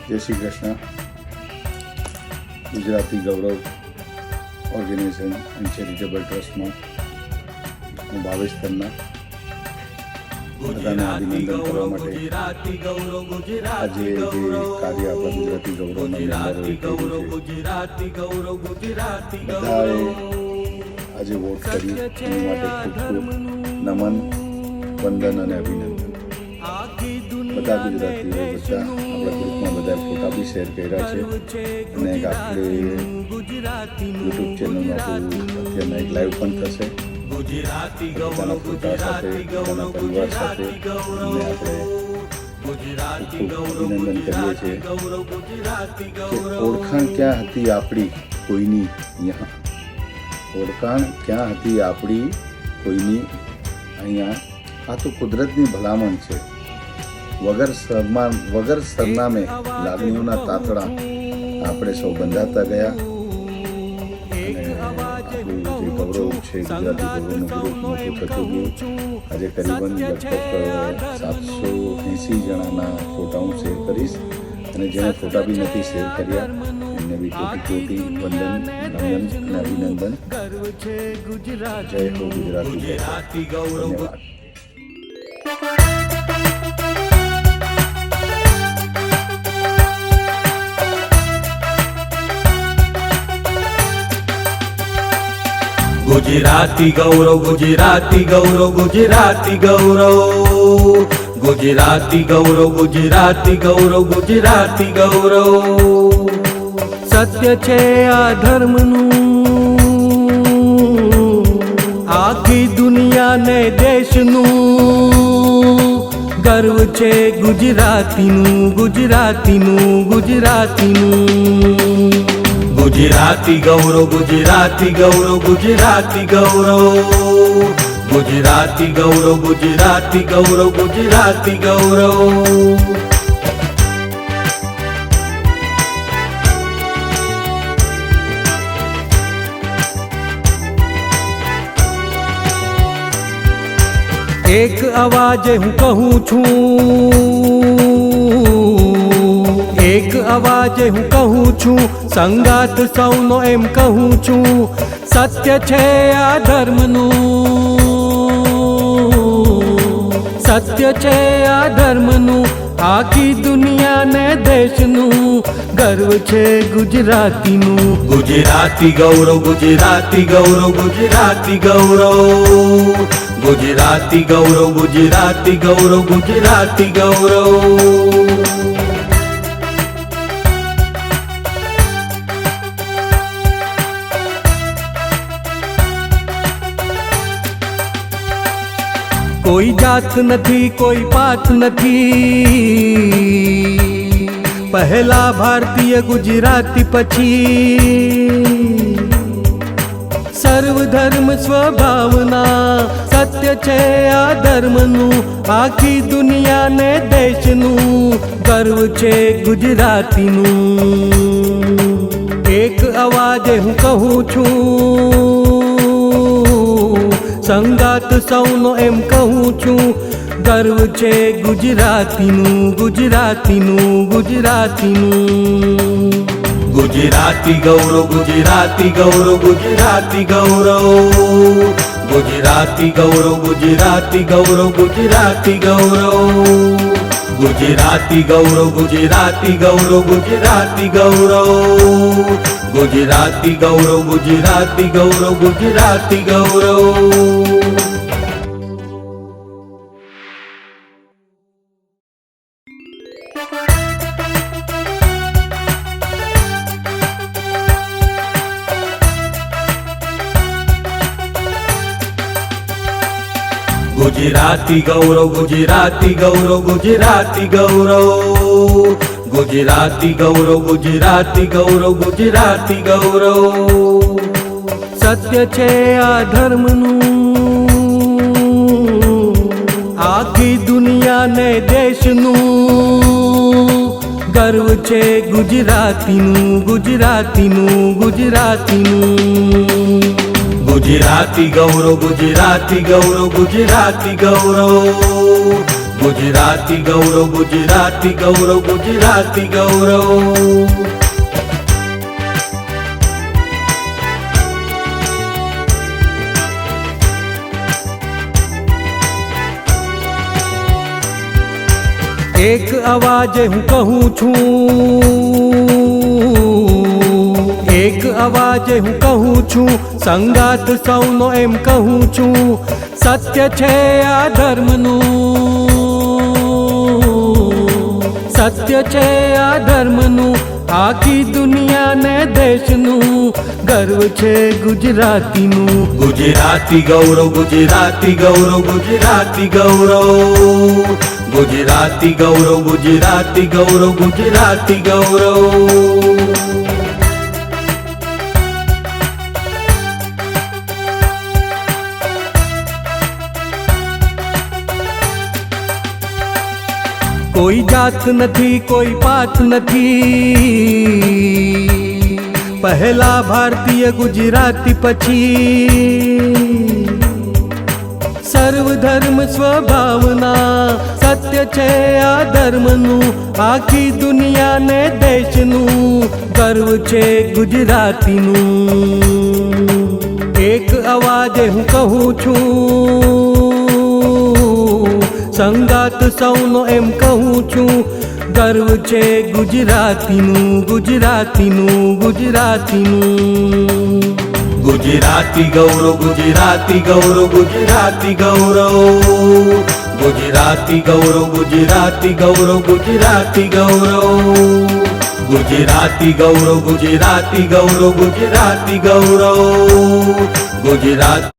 જય શ્રી કૃષ્ણ. ગુજરાતી ગૌરવ organisation and charitable ટ્રસ્ટમાં હું ભાવેશ ખન્ના બધાને અભિનંદન કરવા માટે આજે જે કાર્ય આપણા ગુજરાતી ગૌરવના મેમ્બરોએ કર્યું છે, બધાએ આજે વોટ કરી એની માટે ખૂબ ખૂબ નમન, વંદન અને અભિનંદન. બધા ગુજરાતીઓ બધા આપણા ગ્રુપમાં બધા ફોટા બી શેર કર્યા છે અને આપણે યુટ્યુબ ચેનલમાં આપણું અત્યારના એક લાઈવ પણ થશે. પોતાના ફોટા સાથે, પોતાના પરિવાર સાથે અને આપણે ખૂબ અભિનંદન કરીએ છીએ કે ઓળખાણ ક્યાં હતી આપણી કોઈની અહીંયા, ઓળખાણ ક્યાં હતી આપણી કોઈની અહીંયા. આ તો કુદરતની ભલામણ છે. વગર સરનામે લાગણીઓના તાતણા આપણે સૌ બંધાતા ગયા અને આપણું જે ગૌરવ છે, ગુજરાતી ગૌરવનું ગ્રુપ મોટું થતું ગયું. આજે કરીબન લગભગ 780 જણાના ફોટા હું શેર કરીશ અને જેને ફોટા બી નથી શેર કર્યા એમને બી કોટી વંદન, નમન અને અભિનંદન. જય હો ગુજરાતી ગૌરવ. ધન્યવાદ. गुजराती गौरव, गुजराती गौरव, गुजराती गौरव, गुजराती गौरव, गुजराती गौरव, गुजराती गौरव. सत्य छे आ धर्मનું, आखी दुनिया ने देशનું गर्व छे गुजरातीનું, गुजरातीનું, गुजरातीનું. गुजराती गौरव, गुजराती गौरव, गुजराती गौरव, गुजराती गौरव, गुजराती गौरव, गुजराती गौरव. एक अवाजे हूँ कहूँ छूं, एक अवाजे हूँ कहूँ छूं, संगात सौनो एम कहूँ छूं. सत्य छे आ धर्मનું, सत्य छे आ धर्मનું, आखी दुनिया ने देशનું गर्व छे गुजरातीનું. गुजराती गौरव, गुजराती गौरव, गुजराती गौरव, गुजराती गौरव, गुजराती गौरव, गुजराती गौरव. कोई जात नहीं, कोई पात नहीं, पहला भारतीय गुजराती पछी सर्वधर्म स्वभावना. सत्य छे आ धर्मનું, आखी दुनिया ने देशનું गर्व छे गुजरातीનું. एक अवाजे हूँ कहूँ छूं, संगात सौनो एम कहूँ छूं. गर्व छे गुजरातीનું, गुजरातीનું, गुजरातीનું. गुजराती गौरव, गुजराती गौरव, गुजराती गौरव, गुजराती गौरव, गुजराती गौरव, गुजराती गौरव. गुजराती गौरव, गुजराती गौरव, गुजराती गौरव, गुजराती गौरव, गुजराती गौरव, गुजराती गौरव. गुजराती गौरव, गुजराती गौरव, गुजराती गौरव, गुजराती गौरव, गुजराती गौरव, गुजराती गौरव. सत्य छे आ धर्मનું, आखी दुनिया ने देशનું गर्व छे गुजरातीનું, गुजरातीનું, गुजरातीનું. गुजराती गौरव, गुजराती गौरव, गुजराती गौरव, ગુજરાતી ગૌરવ, ગુજરાતી ગૌરવ, ગુજરાતી ગૌરવ. એક અવાજે હું કહું છું, એક અવાજે હું કહું છું, સંગાત સૌનો એમ કહું છું, સત્ય છે આ ધર્મનું, સત્ય છે આ ધર્મનું, આખી દુનિયાને દેશનું ગર્વ છે ગુજરાતીનું. ગુજરાતી ગૌરવ, ગુજરાતી ગૌરવ, ગુજરાતી ગૌરવ. ગુજરાતી ગૌરવ, ગુજરાતી ગૌરવ, ગુજરાતી ગૌરવ. કોઈ જાત નથી, કોઈ પાત નથી, પહેલા ભારતીય ગુજરાતી પછી સર્વ ધર્મ સ્વભાવના, સત્ય છે આ ધર્મનું, આખી દુનિયાને દેશનું ગર્વ છે ગુજરાતીનું. એક અવાજે હું કહું છું, સંગાત સૌનો એમ કહું છું, ગર્વ છે ગુજરાતીનું, ગુજરાતીનું, ગુજરાતીનું. ગુજરાતી ગૌરવ, ગુજરાતી ગૌરવ, ગુજરાતી ગૌરવ. ગુજરાતી ગૌરવ, ગુજરાતી ગૌરવ, ગુજરાતી ગૌરવ. ગુજરાતી ગૌરવ, ગુજરાતી ગૌરવ, ગુજરાતી ગૌરવ. ગુજરાત